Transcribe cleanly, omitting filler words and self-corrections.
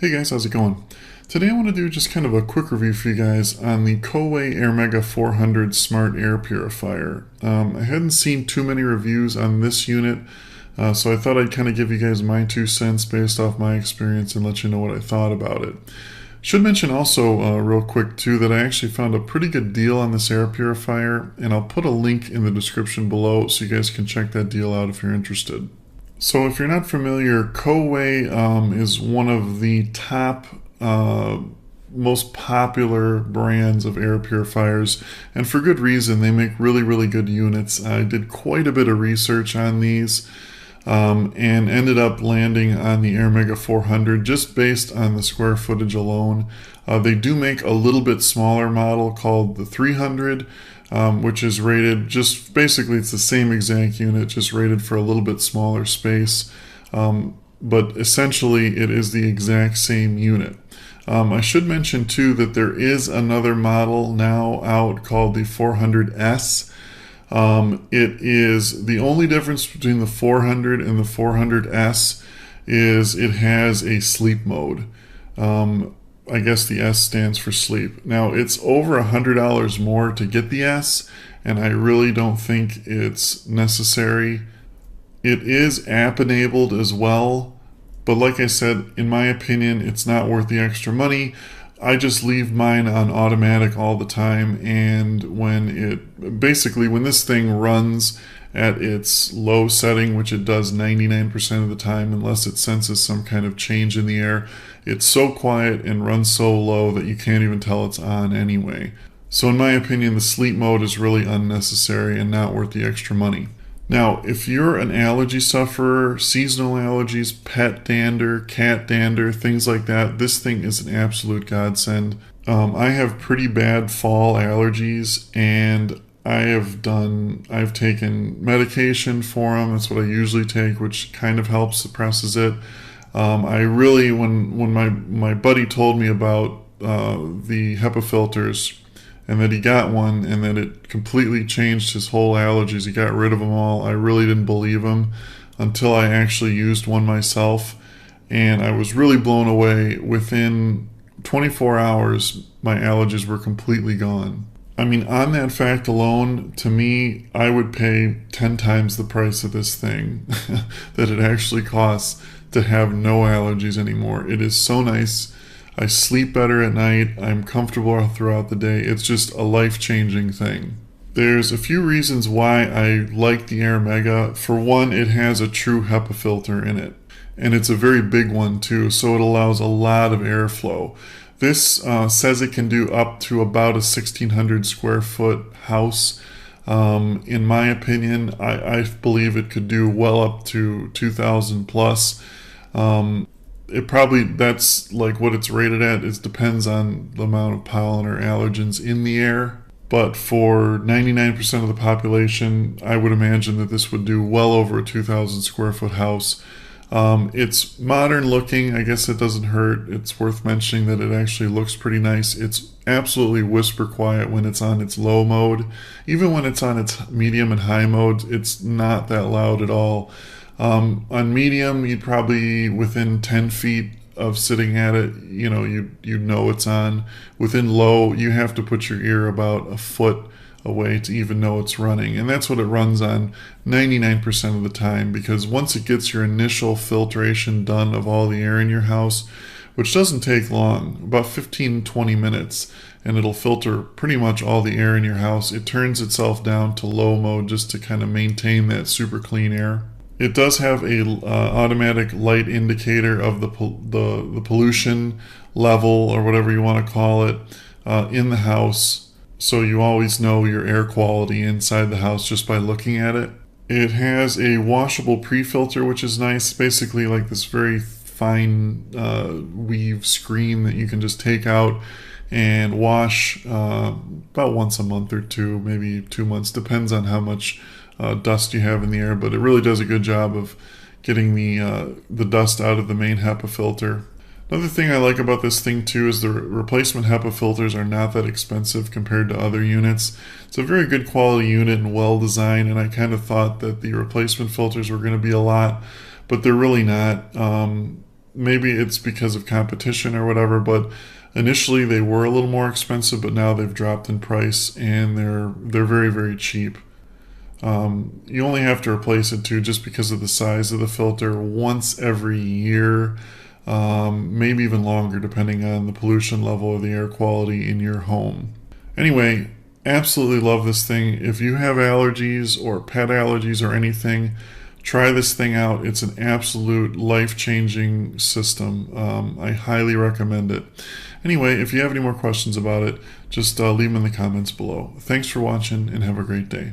Hey guys, how's it going? Today I want to do just kind of a quick review for you guys on the Coway AirMega 400 Smart Air Purifier. I hadn't seen too many reviews on this unit, so I thought I'd kind of give you guys my 2 cents based off my experience and let you know what I thought about it. Should mention also, real quick too, that I actually found a pretty good deal on this air purifier, and I'll put a link in the description below so you guys can check that deal out if you're interested. So, if you're not familiar, Coway is one of the top, most popular brands of air purifiers, and for good reason. They make really, really good units. I did quite a bit of research on these and ended up landing on the AirMega 400 just based on the square footage alone. They do make a little bit smaller model called the 300. Which is rated just basically it's the same exact unit, just rated for a little bit smaller space. But essentially, it is the exact same unit. I should mention too that there is another model now out called the 400S. It is the only difference between the 400 and the 400S is it has a sleep mode. I guess the S stands for sleep. Now, it's over $100 more to get the S, and I really don't think it's necessary. It is app enabled as well, but like I said, in my opinion, it's not worth the extra money. I just leave mine on automatic all the time, and when this thing runs at its low setting, which it does 99% of the time unless it senses some kind of change in the air, it's so quiet and runs so low that you can't even tell it's on anyway. So in my opinion, the sleep mode is really unnecessary and not worth the extra money. Now, if you're an allergy sufferer, seasonal allergies, pet dander, cat dander, things like that, this thing is an absolute godsend. I have pretty bad fall allergies, and I've taken medication for them. That's what I usually take, which kind of helps suppresses it. When my buddy told me about the HEPA filters and that he got one and that it completely changed his whole allergies, he got rid of them all, I really didn't believe him until I actually used one myself, and I was really blown away. Within 24 hours, my allergies were completely gone. I mean, on that fact alone, to me, I would pay 10 times the price of this thing that it actually costs to have no allergies anymore. It is so nice. I sleep better at night. I'm comfortable throughout the day. It's just a life-changing thing. There's a few reasons why I like the AirMega. For one, it has a true HEPA filter in it, and it's a very big one too, so it allows a lot of airflow. This says it can do up to about a 1,600 square foot house. In my opinion, I believe it could do well up to 2,000 plus. That's like what it's rated at. It depends on the amount of pollen or allergens in the air. But for 99% of the population, I would imagine that this would do well over a 2,000 square foot house. It's modern looking. I guess it doesn't hurt. It's worth mentioning that it actually looks pretty nice. It's absolutely whisper quiet when it's on its low mode. Even when it's on its medium and high mode, it's not that loud at all. On medium, you'd probably within 10 feet of sitting at it, you know it's on. Within low, you have to put your ear about a foot away to even know it's running, and that's what it runs on 99% of the time, because once it gets your initial filtration done of all the air in your house, which doesn't take long, about 15-20 minutes, and it'll filter pretty much all the air in your house, it turns itself down to low mode just to kind of maintain that super clean air. It does have a automatic light indicator of the pollution level, or whatever you want to call it, in the house, so you always know your air quality inside the house just by looking at it. It has a washable pre-filter, which is nice. Basically like this very fine weave screen that you can just take out and wash about once a month or two, maybe 2 months, depends on how much dust you have in the air, but it really does a good job of getting the dust out of the main HEPA filter. Another thing I like about this thing too is the replacement HEPA filters are not that expensive compared to other units. It's a very good quality unit and well designed, and I kind of thought that the replacement filters were going to be a lot, but they're really not. maybe it's because of competition or whatever, but initially they were a little more expensive, but now they've dropped in price and they're very, very cheap. You only have to replace it too, just because of the size of the filter, once every year, maybe even longer depending on the pollution level or the air quality in your home. Anyway, absolutely love this thing. If you have allergies or pet allergies or anything, try this thing out. It's an absolute life-changing system. I highly recommend it. Anyway, if you have any more questions about it, just leave them in the comments below. Thanks for watching and have a great day.